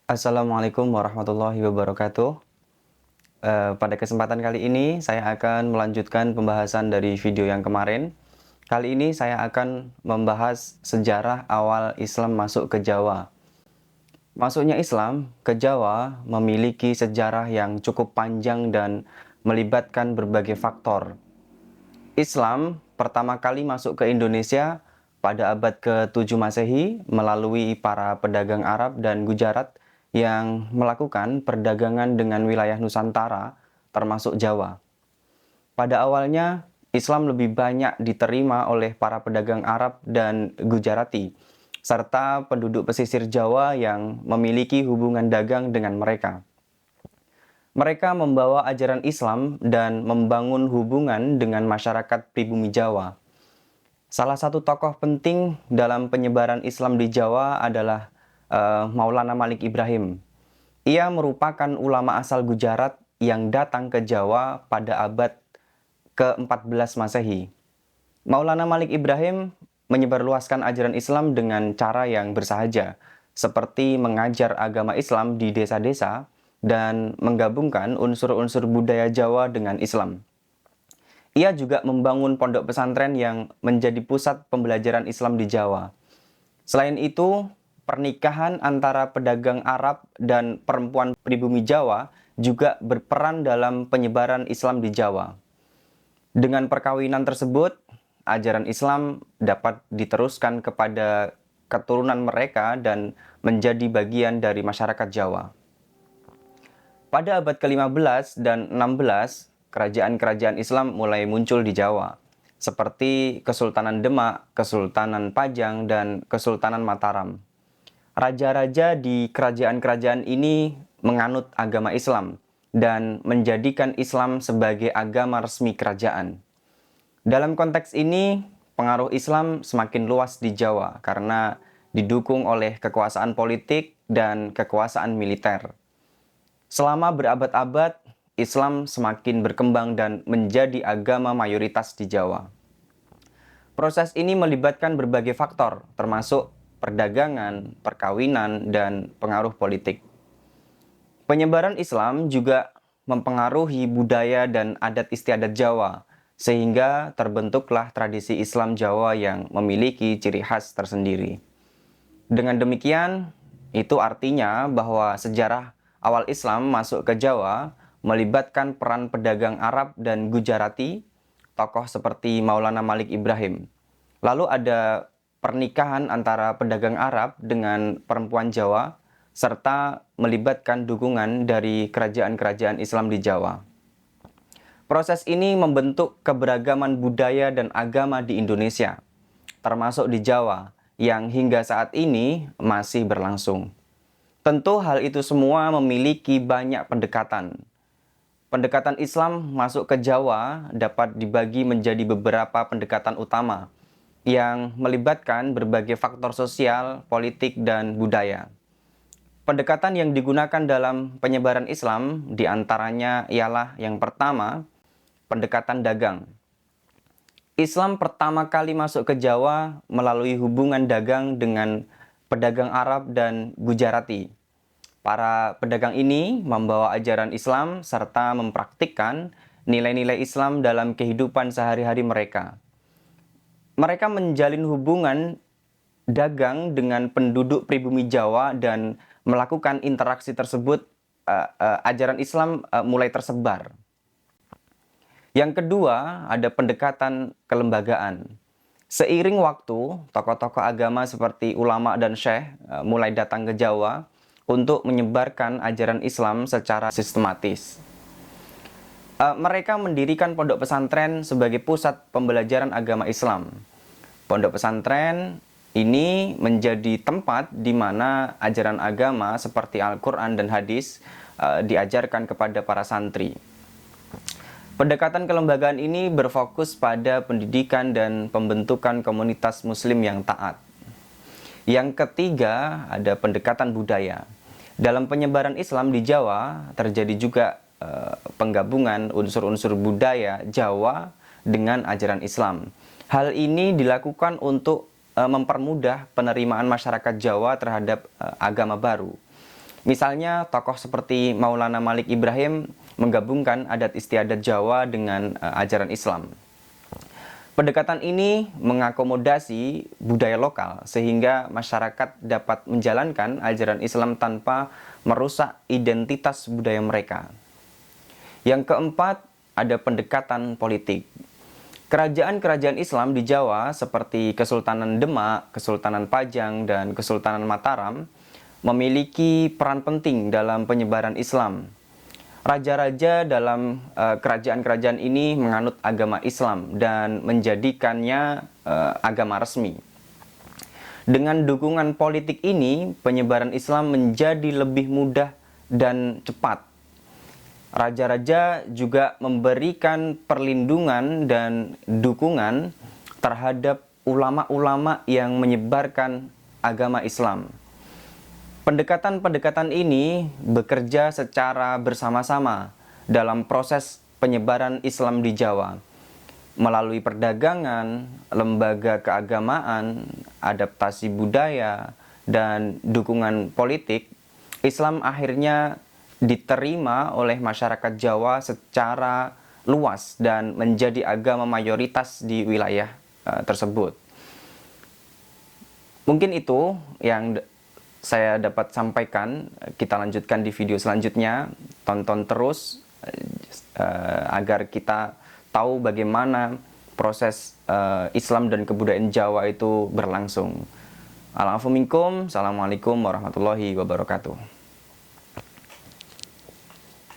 Assalamualaikum warahmatullahi wabarakatuh. Pada kesempatan kali ini saya akan melanjutkan pembahasan dari video yang kemarin. Kali ini saya akan membahas sejarah awal Islam masuk ke Jawa. Masuknya Islam ke Jawa memiliki sejarah yang cukup panjang dan melibatkan berbagai faktor. Islam pertama kali masuk ke Indonesia pada abad ke-7 Masehi melalui para pedagang Arab dan Gujarat yang melakukan perdagangan dengan wilayah Nusantara, termasuk Jawa. Pada awalnya, Islam lebih banyak diterima oleh para pedagang Arab dan Gujarati, serta penduduk pesisir Jawa yang memiliki hubungan dagang dengan mereka. Mereka membawa ajaran Islam dan membangun hubungan dengan masyarakat pribumi Jawa. Salah satu tokoh penting dalam penyebaran Islam di Jawa adalah Maulana Malik Ibrahim. Ia merupakan ulama asal Gujarat yang datang ke Jawa pada abad ke-14 Masehi. Maulana Malik Ibrahim menyebarluaskan ajaran Islam dengan cara yang bersahaja, seperti mengajar agama Islam di desa-desa dan menggabungkan unsur-unsur budaya Jawa dengan Islam. Ia juga membangun pondok pesantren yang menjadi pusat pembelajaran Islam di Jawa. Selain itu, pernikahan antara pedagang Arab dan perempuan pribumi Jawa juga berperan dalam penyebaran Islam di Jawa. Dengan perkawinan tersebut, ajaran Islam dapat diteruskan kepada keturunan mereka dan menjadi bagian dari masyarakat Jawa. Pada abad ke-15 dan 16, kerajaan-kerajaan Islam mulai muncul di Jawa, seperti Kesultanan Demak, Kesultanan Pajang, dan Kesultanan Mataram. Raja-raja di kerajaan-kerajaan ini menganut agama Islam dan menjadikan Islam sebagai agama resmi kerajaan. Dalam konteks ini, pengaruh Islam semakin luas di Jawa karena didukung oleh kekuasaan politik dan kekuasaan militer. Selama berabad-abad, Islam semakin berkembang dan menjadi agama mayoritas di Jawa. Proses ini melibatkan berbagai faktor, termasuk perdagangan, perkawinan, dan pengaruh politik. Penyebaran Islam juga mempengaruhi budaya dan adat istiadat Jawa, sehingga terbentuklah tradisi Islam Jawa yang memiliki ciri khas tersendiri. Dengan demikian, itu artinya bahwa sejarah awal Islam masuk ke Jawa melibatkan peran pedagang Arab dan Gujarati, tokoh seperti Maulana Malik Ibrahim. Lalu ada pernikahan antara pedagang Arab dengan perempuan Jawa, serta melibatkan dukungan dari kerajaan-kerajaan Islam di Jawa. Proses ini membentuk keberagaman budaya dan agama di Indonesia, termasuk di Jawa, yang hingga saat ini masih berlangsung. Tentu hal itu semua memiliki banyak pendekatan. Pendekatan Islam masuk ke Jawa dapat dibagi menjadi beberapa pendekatan utama yang melibatkan berbagai faktor sosial, politik, dan budaya. Pendekatan yang digunakan dalam penyebaran Islam diantaranya ialah yang pertama, pendekatan dagang. Islam pertama kali masuk ke Jawa melalui hubungan dagang dengan pedagang Arab dan Gujarati. Para pedagang ini membawa ajaran Islam serta mempraktikkan nilai-nilai Islam dalam kehidupan sehari-hari mereka. Mereka menjalin hubungan dagang dengan penduduk pribumi Jawa dan melakukan interaksi tersebut, ajaran Islam mulai tersebar. Yang kedua, ada pendekatan kelembagaan. Seiring waktu, tokoh-tokoh agama seperti ulama dan syekh mulai datang ke Jawa untuk menyebarkan ajaran Islam secara sistematis. Mereka mendirikan pondok pesantren sebagai pusat pembelajaran agama Islam. Pondok pesantren ini menjadi tempat di mana ajaran agama seperti Al-Quran dan hadis diajarkan kepada para santri. Pendekatan kelembagaan ini berfokus pada pendidikan dan pembentukan komunitas muslim yang taat. Yang ketiga, ada pendekatan budaya. Dalam penyebaran Islam di Jawa, terjadi juga penggabungan unsur-unsur budaya Jawa dengan ajaran Islam. Hal ini dilakukan untuk mempermudah penerimaan masyarakat Jawa terhadap agama baru. Misalnya tokoh seperti Maulana Malik Ibrahim menggabungkan adat istiadat Jawa dengan ajaran Islam. Pendekatan ini mengakomodasi budaya lokal sehingga masyarakat dapat menjalankan ajaran Islam tanpa merusak identitas budaya mereka. Yang keempat, ada pendekatan politik. Kerajaan-kerajaan Islam di Jawa seperti Kesultanan Demak, Kesultanan Pajang, dan Kesultanan Mataram memiliki peran penting dalam penyebaran Islam. Raja-raja dalam kerajaan-kerajaan ini menganut agama Islam dan menjadikannya agama resmi. Dengan dukungan politik ini, penyebaran Islam menjadi lebih mudah dan cepat. Raja-raja juga memberikan perlindungan dan dukungan terhadap ulama-ulama yang menyebarkan agama Islam. Pendekatan-pendekatan ini bekerja secara bersama-sama dalam proses penyebaran Islam di Jawa. Melalui perdagangan, lembaga keagamaan, adaptasi budaya, dan dukungan politik, Islam akhirnya diterima oleh masyarakat Jawa secara luas dan menjadi agama mayoritas di wilayah tersebut. Mungkin itu yang saya dapat sampaikan. Kita lanjutkan di video selanjutnya. Tonton terus agar kita tahu bagaimana proses Islam dan kebudayaan Jawa itu berlangsung. Assalamualaikum warahmatullahi wabarakatuh.